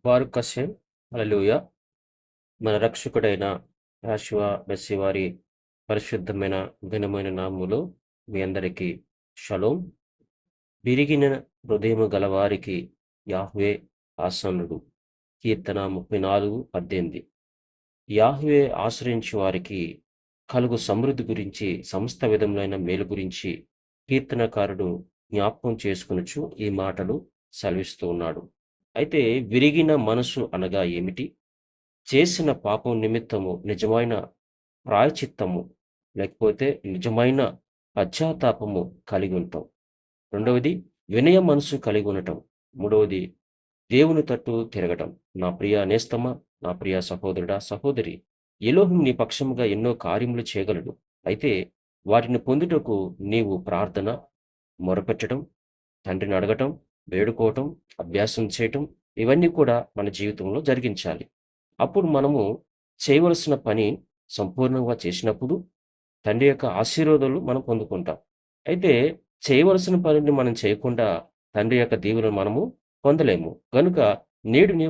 బారుక్ Hashem హల్లెలూయా. మన రక్షకుడైన యాషువ messy వారి పరిశుద్ధమైన ఘనమైన నామములో మీ అందరికీ షలోం. విరిగిన హృదయము గలవారికి యాహ్వే ఆసన్నుడు. కీర్తన 34:18. యాహ్వే ఆశ్రయించు వారికి కలుగు సమృద్ధి గురించి, సమస్త విధములైన మేలు గురించి కీర్తనకారుడు జ్ఞాపకం చేసుకొనుచు ఈ మాటలు సెలవిస్తూ ఉన్నాడు. అయితే విరిగిన మనసు అనగా ఏమిటి? చేసిన పాపం నిమిత్తము నిజమైన ప్రాయశ్చిత్తము, లేకపోతే నిజమైన పశ్చాత్తాపము కలిగి ఉంటాం. రెండవది వినయ మనసు కలిగి ఉండటం. మూడవది దేవుని తట్టు తిరగటం. నా ప్రియ నేస్తమా, నా ప్రియ సహోదరుడా, సహోదరి, ఎలోహిం నీ పక్షముగా ఎన్నో కార్యములు చేయగలడు. అయితే వాటిని పొందుటకు నీవు ప్రార్థన, మొరపెట్టడం, తండ్రిని అడగటం, వేడుకోవటం, అభ్యాసం చేయటం, ఇవన్నీ కూడా మన జీవితంలో జరిగించాలి. అప్పుడు మనము చేయవలసిన పని సంపూర్ణంగా చేసినప్పుడు తండ్రి యొక్క ఆశీర్వాదాలు మనం పొందుకుంటాం. అయితే చేయవలసిన పనిని మనం చేయకుండా తండ్రి యొక్క దీవెనలు మనము పొందలేము. గనుక నేడు నీవు